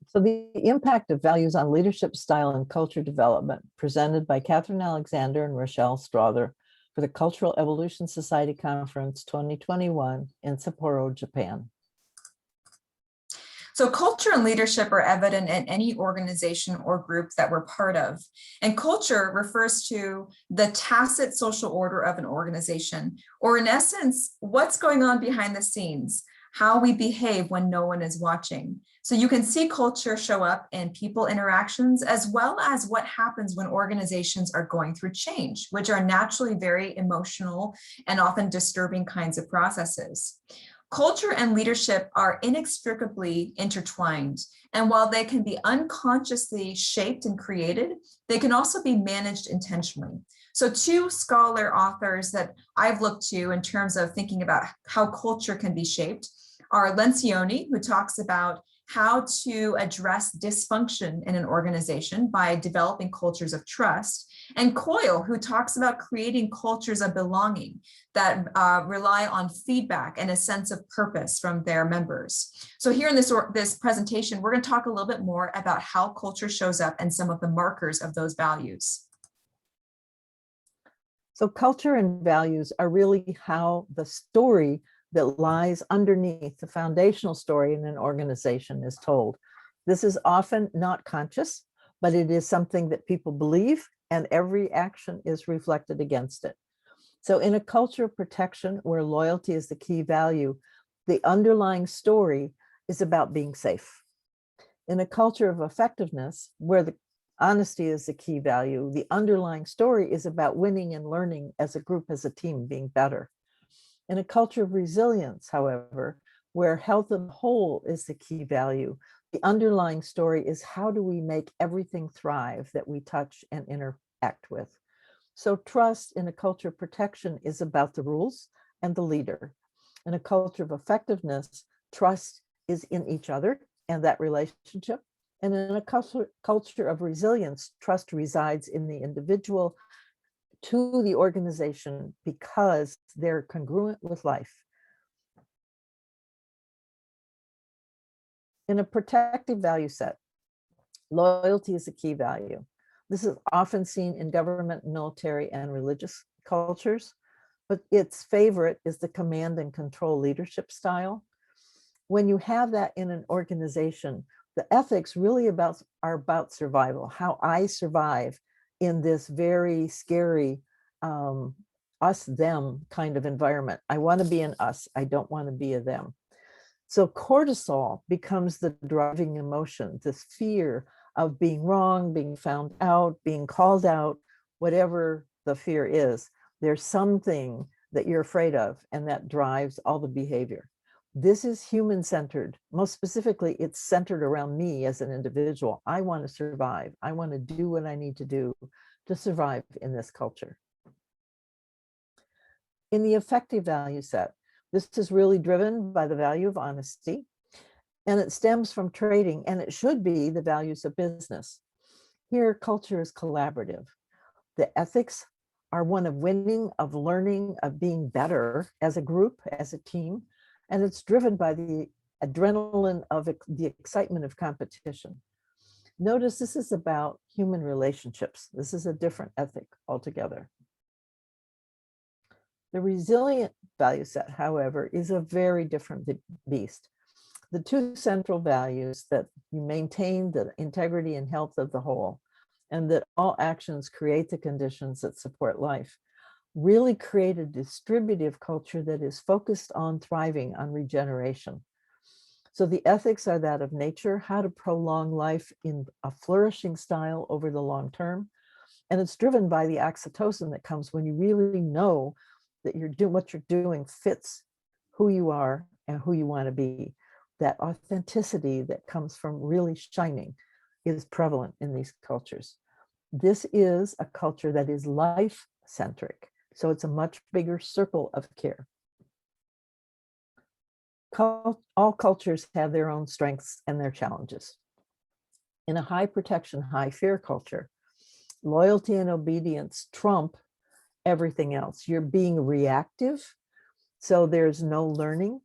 So the impact of values on leadership style and culture development, presented by Catherine Alexander and Rochelle Strother for the Cultural Evolution Society Conference 2021 in Sapporo, Japan. So culture and leadership are evident in any organization or group that we're part of. And culture refers to the tacit social order of an organization, or in essence, what's going on behind the scenes, how we behave when no one is watching. So you can see culture show up in people interactions, as well as what happens when organizations are going through change, which are naturally very emotional and often disturbing kinds of processes. Culture and leadership are inextricably intertwined, and while they can be unconsciously shaped and created, they can also be managed intentionally. So two scholar authors that I've looked to in terms of thinking about how culture can be shaped are Lencioni, who talks about how to address dysfunction in an organization by developing cultures of trust, and Coyle, who talks about creating cultures of belonging that rely on feedback and a sense of purpose from their members. So here in this presentation, we're going to talk a little bit more about how culture shows up and some of the markers of those values. So culture and values are really how the story that lies underneath the foundational story in an organization is told. This is often not conscious, but it is something that people believe, and every action is reflected against it. So in a culture of protection where loyalty is the key value, the underlying story is about being safe. In a culture of effectiveness where the honesty is the key value, the underlying story is about winning and learning as a group, as a team, being better. In a culture of resilience, however, where health of the whole is the key value, the underlying story is how do we make everything thrive that we touch and interact with. So trust in a culture of protection is about the rules and the leader. In a culture of effectiveness, trust is in each other and that relationship. And in a culture of resilience, trust resides in the individual to the organization because they're congruent with life. In a protective value set, loyalty is a key value. This is often seen in government, military, and religious cultures, but its favorite is the command and control leadership style. When you have that in an organization, the ethics really are about survival, how I survive in this very scary us-them kind of environment. I want to be an us, I don't want to be a them. So cortisol becomes the driving emotion, this fear of being wrong, being found out, being called out, whatever the fear is. There's something that you're afraid of, and that drives all the behavior. This is human-centered. Most specifically, it's centered around me as an individual. I want to survive. I want to do what I need to do to survive in this culture. In the effective value set, this is really driven by the value of honesty, and it stems from trading, and it should be the values of business. Here, culture is collaborative. The ethics are one of winning, of learning, of being better as a group, as a team, and it's driven by the adrenaline of the excitement of competition. Notice this is about human relationships. This is a different ethic altogether. The resilient value set, however, is a very different beast. The two central values that you maintain the integrity and health of the whole, and that all actions create the conditions that support life, really create a distributive culture that is focused on thriving, on regeneration. So the ethics are that of nature, how to prolong life in a flourishing style over the long term. And it's driven by the oxytocin that comes when you really know that what you're doing fits who you are and who you want to be. That authenticity that comes from really shining is prevalent in these cultures. This is a culture that is life-centric, so it's a much bigger circle of care. All cultures have their own strengths and their challenges. In a high protection, high fear culture, loyalty and obedience trump everything else. You're being reactive, so there's no learning.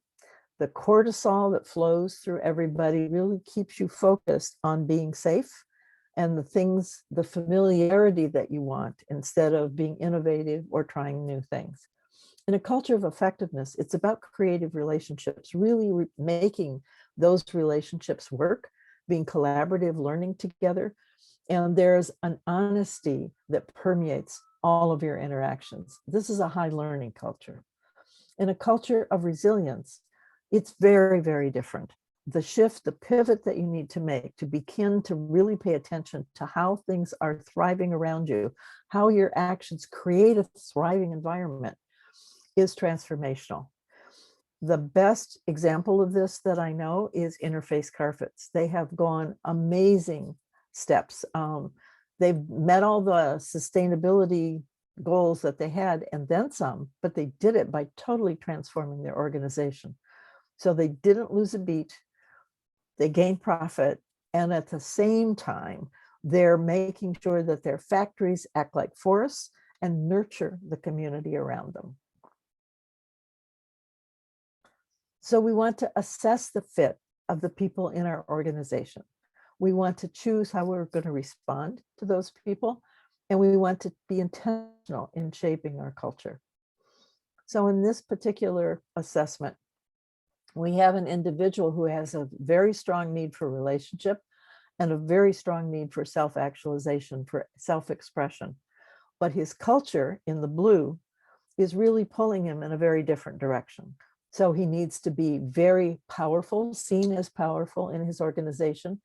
The cortisol that flows through everybody really keeps you focused on being safe and the things, the familiarity that you want instead of being innovative or trying new things. In a culture of effectiveness, it's about creative relationships, really making those relationships work, being collaborative, learning together. And there's an honesty that permeates all of your interactions. This is a high learning culture. In a culture of resilience, it's very, very different. The shift, the pivot that you need to make to begin to really pay attention to how things are thriving around you, how your actions create a thriving environment, is transformational. The best example of this that I know is Interface Carpets. They have gone amazing steps. They've met all the sustainability goals that they had and then some, but they did it by totally transforming their organization. So they didn't lose a beat, they gained profit, and at the same time, they're making sure that their factories act like forests and nurture the community around them. So we want to assess the fit of the people in our organization. We want to choose how we're going to respond to those people, and we want to be intentional in shaping our culture. So in this particular assessment, we have an individual who has a very strong need for relationship and a very strong need for self-actualization, for self-expression. But his culture in the blue is really pulling him in a very different direction. So he needs to be very powerful, seen as powerful in his organization,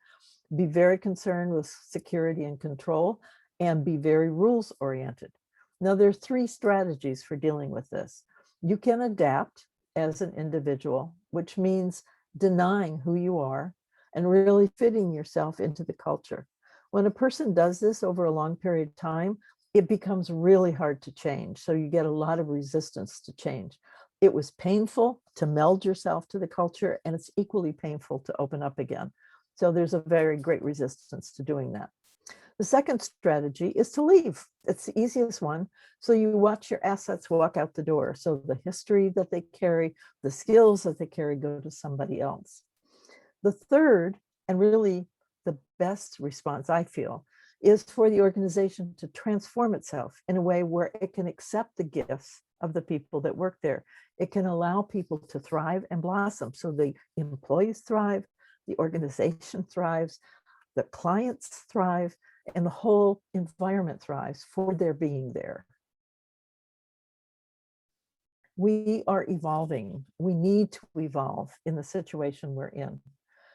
be very concerned with security and control, and be very rules oriented. Now, there are 3 strategies for dealing with this. You can adapt as an individual, which means denying who you are and really fitting yourself into the culture. When a person does this over a long period of time, it becomes really hard to change. So you get a lot of resistance to change. It was painful to meld yourself to the culture, and it's equally painful to open up again. So there's a very great resistance to doing that. The second strategy is to leave. It's the easiest one. So you watch your assets walk out the door. So the history that they carry, the skills that they carry go to somebody else. The third, and really the best response I feel, is for the organization to transform itself in a way where it can accept the gifts of the people that work there. It can allow people to thrive and blossom. So the employees thrive, the organization thrives, the clients thrive, and the whole environment thrives for their being there. We are evolving. We need to evolve in the situation we're in.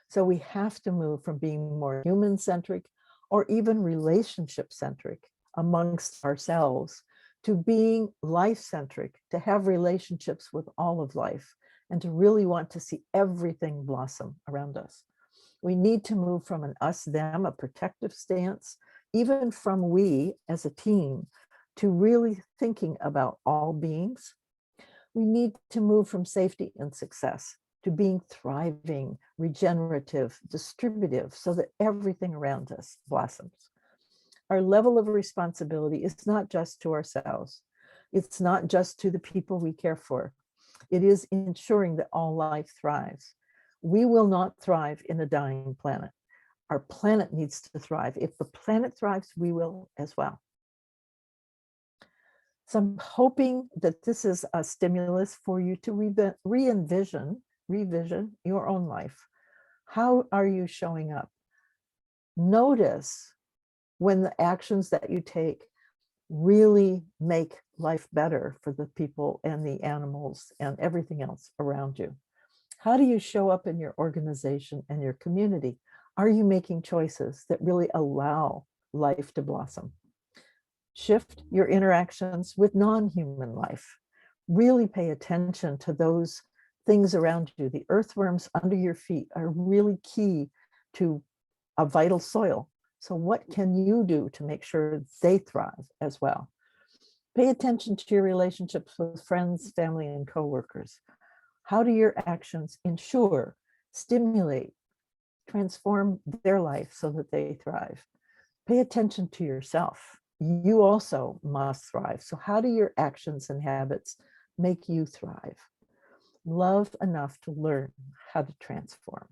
So we have to move from being more human-centric or even relationship-centric amongst ourselves to being life-centric, to have relationships with all of life, and to really want to see everything blossom around us. We need to move from an us-them, a protective stance, even from we as a team, to really thinking about all beings. We need to move from safety and success to being thriving, regenerative, distributive, so that everything around us blossoms. Our level of responsibility is not just to ourselves. It's not just to the people we care for. It is ensuring that all life thrives. We will not thrive in a dying planet. Our planet needs to thrive. If the planet thrives, we will as well. So I'm hoping that this is a stimulus for you to revision your own life. How are you showing up? Notice when the actions that you take really make life better for the people and the animals and everything else around you. How do you show up in your organization and your community? Are you making choices that really allow life to blossom? Shift your interactions with non-human life. Really pay attention to those things around you. The earthworms under your feet are really key to a vital soil. So what can you do to make sure they thrive as well? Pay attention to your relationships with friends, family, and coworkers. How do your actions ensure, stimulate, transform their life so that they thrive? Pay attention to yourself. You also must thrive. So how do your actions and habits make you thrive? love enough to learn how to transform.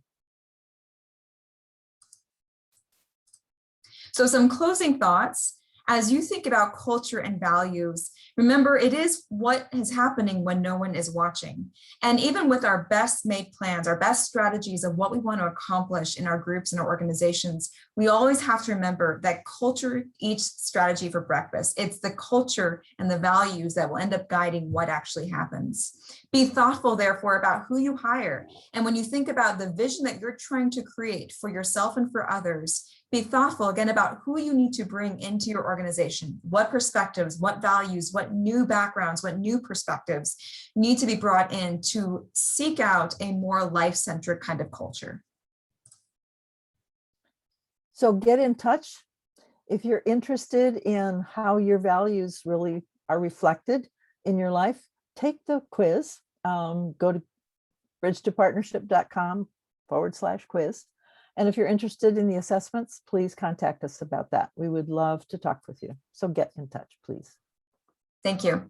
So some closing thoughts. As you think about culture and values, remember it is what is happening when no one is watching. And even with our best made plans, our best strategies of what we want to accomplish in our groups and our organizations, we always have to remember that culture eats strategy for breakfast. It's the culture and the values that will end up guiding what actually happens. Be thoughtful, therefore, about who you hire. And when you think about the vision that you're trying to create for yourself and for others, be thoughtful again about who you need to bring into your organization, what perspectives, what values, what new backgrounds, what new perspectives need to be brought in to seek out a more life-centric kind of culture. So get in touch. If you're interested in how your values really are reflected in your life, take the quiz. Go to bridgetopartnership.com/quiz. And if you're interested in the assessments, please contact us about that. We would love to talk with you. So get in touch, please. Thank you.